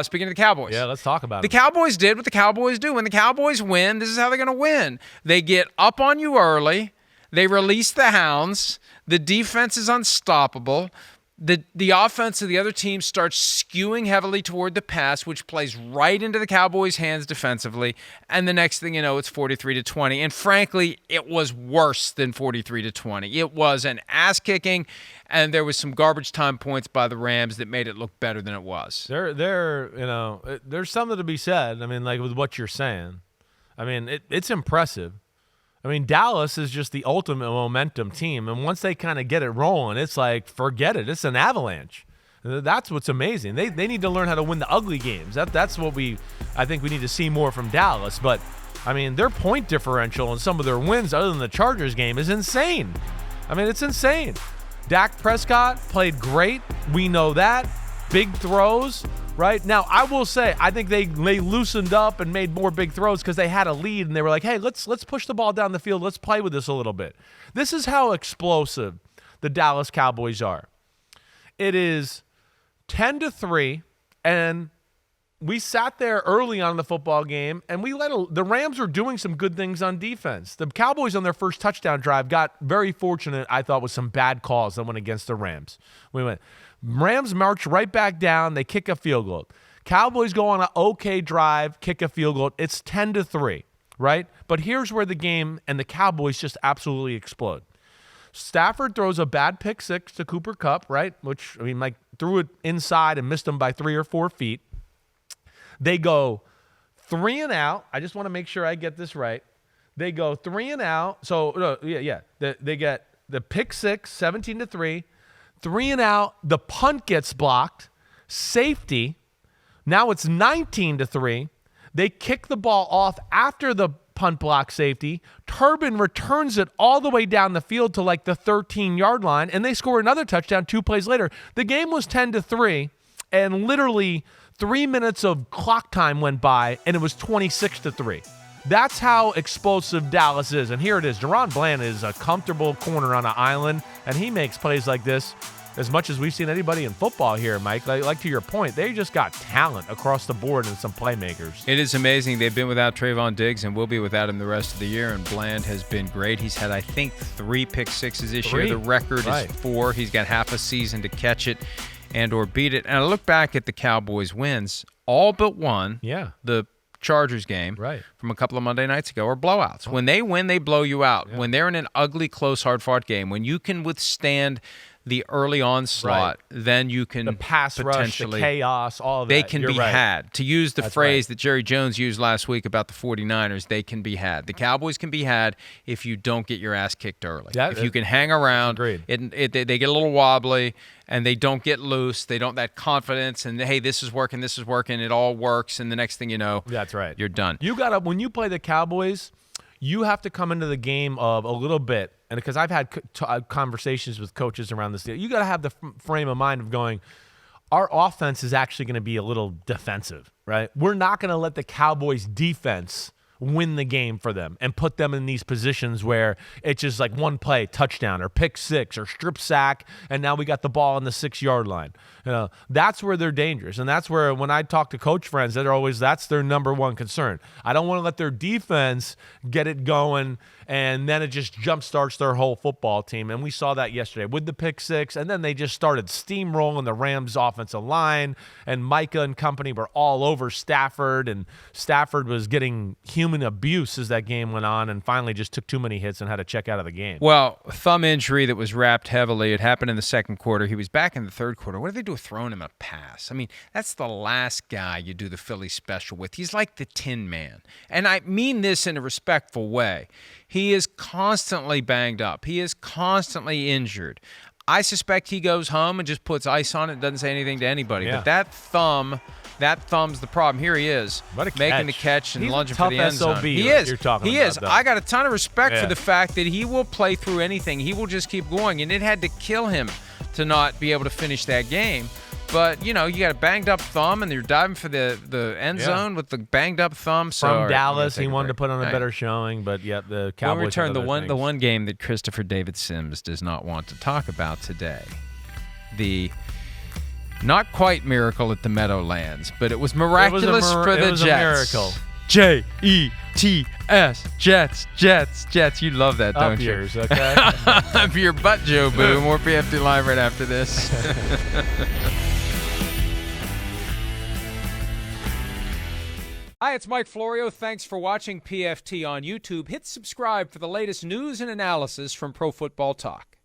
Speaking of the Cowboys. Yeah, let's talk about it. The Cowboys did what the Cowboys do. When the Cowboys win, this is how they're going to win. They get up on you early. They release the hounds. The defense is unstoppable. The offense of the other team starts skewing heavily toward the pass, which plays right into the Cowboys' hands defensively. And the next thing you know, it's 43-20. And frankly, it was worse than 43-20. It was an ass-kicking, and there was some garbage time points by the Rams that made it look better than it was. There's something to be said. I mean, like with what you're saying. I mean, it's impressive. I mean, Dallas is just the ultimate momentum team, and once they kind of get it rolling, it's like, forget it. It's an avalanche. That's what's amazing. They need to learn how to win the ugly games. That's what I think we need to see more from Dallas. But, I mean, their point differential and some of their wins other than the Chargers game is insane. I mean, it's insane. Dak Prescott played great. We know that. Big throws. Right? Now, I will say, I think they loosened up and made more big throws because they had a lead, and they were like, hey, let's push the ball down the field. Let's play with this a little bit. This is how explosive the Dallas Cowboys are. It is 10-3, and we sat there early on in the football game, and the Rams were doing some good things on defense. The Cowboys on their first touchdown drive got very fortunate, I thought, with some bad calls that went against the Rams. Rams march right back down. They kick a field goal. Cowboys go on an okay drive, kick a field goal. It's 10-3, right? But here's where the game and the Cowboys just absolutely explode. Stafford throws a bad pick six to Cooper Kupp, right? Which, I mean, like, threw it inside and missed him by 3 or 4 feet. They go 3 and out. I just want to make sure I get this right. They go 3 and out. So, they get the pick six, 17-3. 3 and out, the punt gets blocked, safety. Now it's 19-3. They kick the ball off after the punt block safety. Turbin returns it all the way down the field to like the 13-yard line, and they score another touchdown 2 plays later. The game was 10-3, and literally 3 minutes of clock time went by, and it was 26-3. That's how explosive Dallas is. And here it is. Deron Bland is a comfortable corner on an island, and he makes plays like this as much as we've seen anybody in football here, Mike. Like to your point, they just got talent across the board and some playmakers. It is amazing. They've been without Trayvon Diggs and will be without him the rest of the year, and Bland has been great. He's had, I think, 3 pick sixes this year. The record is 4. He's got half a season to catch it and or beat it. And I look back at the Cowboys' wins, all but one. Yeah. The Chargers game from a couple of Monday nights ago are blowouts. When they win, they blow you out. When they're in an ugly, close, hard-fought game, when you can withstand the early onslaught, then you can the pass rush, the chaos, all of that. They can be had. To use the phrase that Jerry Jones used last week about the 49ers, they can be had. The Cowboys can be had if you don't get your ass kicked early. If you can hang around, they get a little wobbly, and they don't get loose. They don't that confidence, and hey, this is working, it all works, and the next thing you know, you're done. You gotta, when you play the Cowboys, you have to come into the game of a little bit, and because I've had conversations with coaches around this deal, you got to have the frame of mind of going, our offense is actually going to be a little defensive, right? We're not going to let the Cowboys defense win the game for them and put them in these positions where it's just like one play, touchdown, or pick six, or strip sack, and now we got the ball on the 6-yard line. That's where they're dangerous, and that's where when I talk to coach friends, that's their number one concern. I don't want to let their defense get it going, and then it just jumpstarts their whole football team. And we saw that yesterday with the pick six, and then they just started steamrolling the Rams' offensive line, and Micah and company were all over Stafford, and Stafford was getting human abuse as that game went on, and finally just took too many hits and had to check out of the game. Well, thumb injury that was wrapped heavily. It happened in the second quarter. He was back in the third quarter. What did they do with throwing him a pass? I mean, that's the last guy you do the Philly special with. He's like the Tin Man. And I mean this in a respectful way. He is constantly banged up. He is constantly injured. I suspect he goes home and just puts ice on it, doesn't say anything to anybody. Yeah. But that thumb's the problem. Here he is, making the catch and lunging for the end zone. He is. He is. I got a ton of respect for the fact that he will play through anything. He will just keep going, and it had to kill him to not be able to finish that game. But, you got a banged-up thumb, and you're diving for the end zone with the banged-up thumb. So from Dallas, he wanted to put on a better showing, but the Cowboys. We'll return the one game that Christopher David Simms does not want to talk about today. The Not quite miracle at the Meadowlands, but it was miraculous for the Jets. It was a miracle. Jets, Jets. You love that, don't Up you? yours, okay? Up your butt, Joe Boo. More PFT Live right after this. Hi, it's Mike Florio. Thanks for watching PFT on YouTube. Hit subscribe for the latest news and analysis from Pro Football Talk.